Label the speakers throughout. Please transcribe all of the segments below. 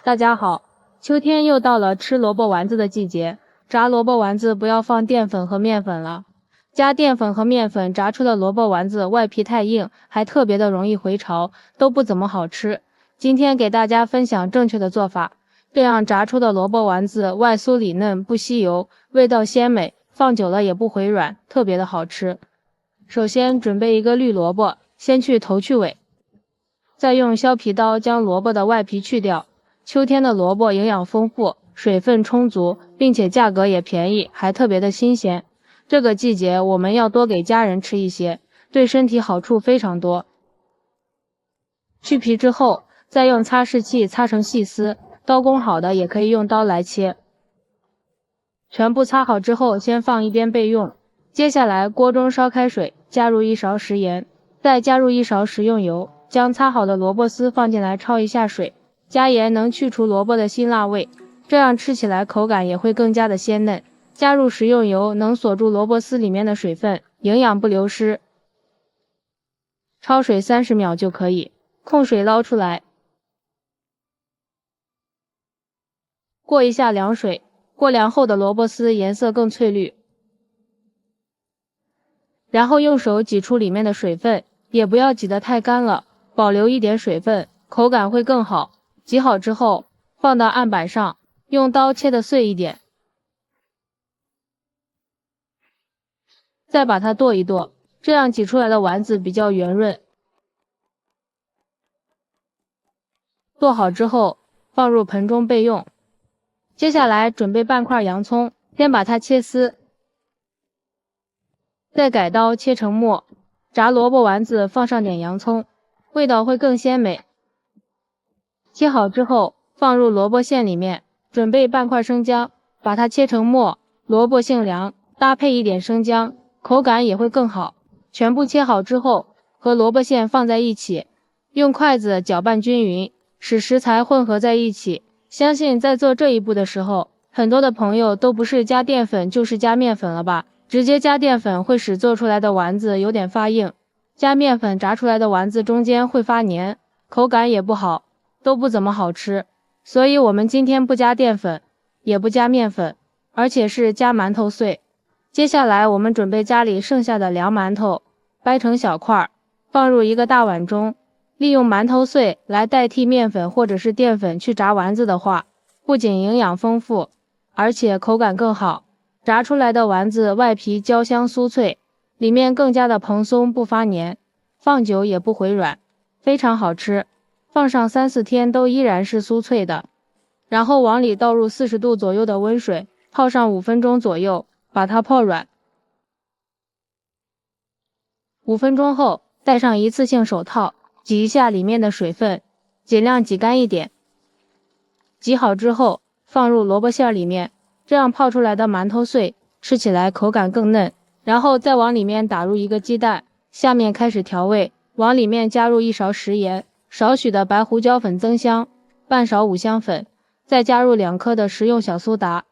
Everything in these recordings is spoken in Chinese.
Speaker 1: 大家好，秋天又到了吃萝卜丸子的季节。炸萝卜丸子不要放淀粉和面粉了，加淀粉和面粉炸出的萝卜丸子外皮太硬，还特别的容易回潮，都不怎么好吃。今天给大家分享正确的做法，这样炸出的萝卜丸子外酥里嫩，不吸油，味道鲜美，放久了也不回软，特别的好吃。首先准备一个绿萝卜，先去头去尾，再用削皮刀将萝卜的外皮去掉。秋天的萝卜营养丰富，水分充足，并且价格也便宜，还特别的新鲜。这个季节我们要多给家人吃一些，对身体好处非常多。去皮之后，再用擦拭器擦成细丝，刀工好的也可以用刀来切。全部擦好之后，先放一边备用。接下来锅中烧开水，加入1勺食盐，再加入1勺食用油，将擦好的萝卜丝放进来焯一下水。加盐能去除萝卜的辛辣味，这样吃起来口感也会更加的鲜嫩。加入食用油能锁住萝卜丝里面的水分，营养不流失。焯水30秒就可以，控水捞出来。过一下凉水，过凉后的萝卜丝颜色更翠绿。然后用手挤出里面的水分，也不要挤得太干了，保留一点水分，口感会更好。挤好之后，放到案板上，用刀切得碎一点，再把它剁一剁，这样挤出来的丸子比较圆润。剁好之后，放入盆中备用。接下来准备半块洋葱，先把它切丝，再改刀切成末。炸萝卜丸子放上点洋葱，味道会更鲜美。切好之后，放入萝卜馅里面，准备半块生姜，把它切成末。萝卜性凉，搭配一点生姜，口感也会更好。全部切好之后，和萝卜馅放在一起，用筷子搅拌均匀，使食材混合在一起。相信在做这一步的时候，很多的朋友都不是加淀粉就是加面粉了吧？直接加淀粉会使做出来的丸子有点发硬，加面粉炸出来的丸子中间会发黏，口感也不好，都不怎么好吃。所以我们今天不加淀粉，也不加面粉，而且是加馒头碎。接下来我们准备家里剩下的凉馒头，掰成小块，放入一个大碗中。利用馒头碎来代替面粉或者是淀粉去炸丸子的话，不仅营养丰富，而且口感更好。炸出来的丸子外皮焦香酥脆，里面更加的蓬松不发黏，放久也不回软，非常好吃。放上3、4天都依然是酥脆的。然后往里倒入40度左右的温水，泡上5分钟左右，把它泡软。5分钟后，戴上一次性手套，挤一下里面的水分，尽量挤干一点。挤好之后，放入萝卜馅里面，这样泡出来的馒头碎吃起来口感更嫩。然后再往里面打入一个鸡蛋，下面开始调味，往里面加入1勺食盐，少许的白胡椒粉增香，半勺五香粉，再加入2颗的食用小苏打，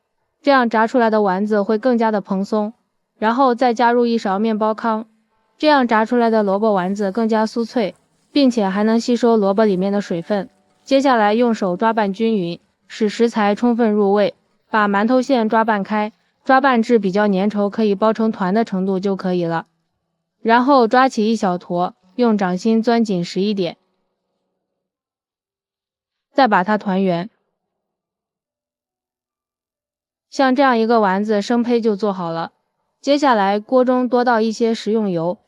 Speaker 1: 这样炸出来的丸子会更加的蓬松。然后再加入1勺面包糠，这样炸出来的萝卜丸子更加酥脆，并且还能吸收萝卜里面的水分。接下来用手抓拌均匀，使食材充分入味，把馒头馅抓拌开，抓拌至比较粘稠，可以包成团的程度就可以了。然后抓起一小坨，用掌心钻紧实一点，再把它团圆。像这样一个丸子生胚就做好了。接下来锅中多倒一些食用油，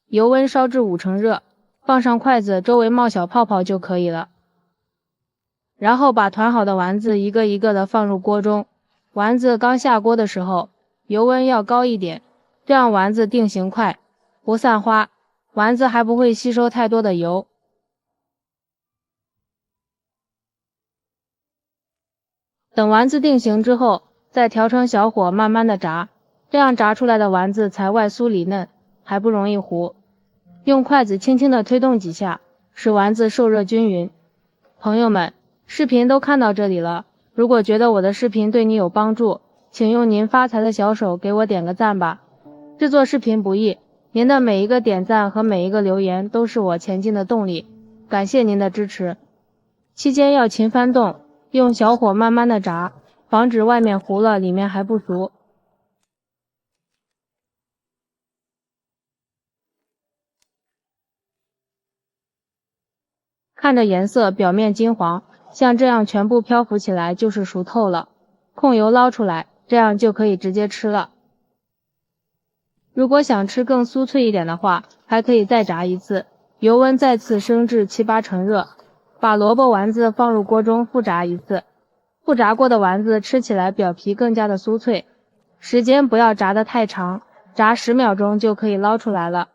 Speaker 1: 油温烧至5成热，放上筷子周围冒小泡泡就可以了。然后把团好的丸子一个一个的放入锅中。丸子刚下锅的时候，油温要高一点，这样丸子定型快，不散花，丸子还不会吸收太多的油。等丸子定型之后，再调成小火慢慢的炸，这样炸出来的丸子才外酥里嫩，还不容易糊。用筷子轻轻的推动几下，使丸子受热均匀。朋友们，视频都看到这里了，如果觉得我的视频对你有帮助，请用您发财的小手给我点个赞吧。制作视频不易，您的每一个点赞和每一个留言都是我前进的动力。感谢您的支持。期间要勤翻动，用小火慢慢的炸，防止外面糊了里面还不熟。看着颜色表面金黄，像这样全部漂浮起来就是熟透了，控油捞出来，这样就可以直接吃了。如果想吃更酥脆一点的话，还可以再炸一次，油温再次升至7、8成热，把萝卜丸子放入锅中复炸一次。复炸过的丸子吃起来表皮更加的酥脆，时间不要炸得太长，炸10秒钟就可以捞出来了。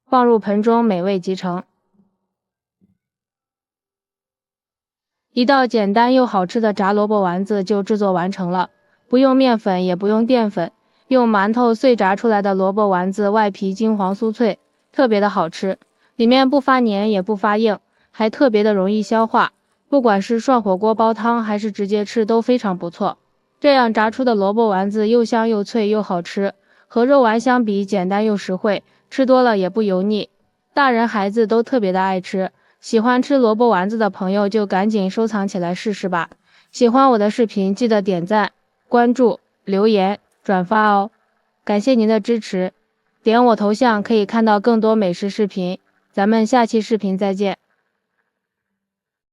Speaker 1: 放入盆中，美味即成。一道简单又好吃的炸萝卜丸子就制作完成了，不用面粉也不用淀粉，用馒头碎炸出来的萝卜丸子外皮金黄酥脆，特别的好吃，里面不发黏也不发硬，还特别的容易消化，不管是涮火锅煲汤还是直接吃都非常不错。这样炸出的萝卜丸子又香又脆又好吃，和肉丸相比简单又实惠，吃多了也不油腻，大人孩子都特别的爱吃。喜欢吃萝卜丸子的朋友就赶紧收藏起来试试吧。喜欢我的视频记得点赞、关注、留言、转发哦。感谢您的支持，点我头像可以看到更多美食视频，咱们下期视频再见。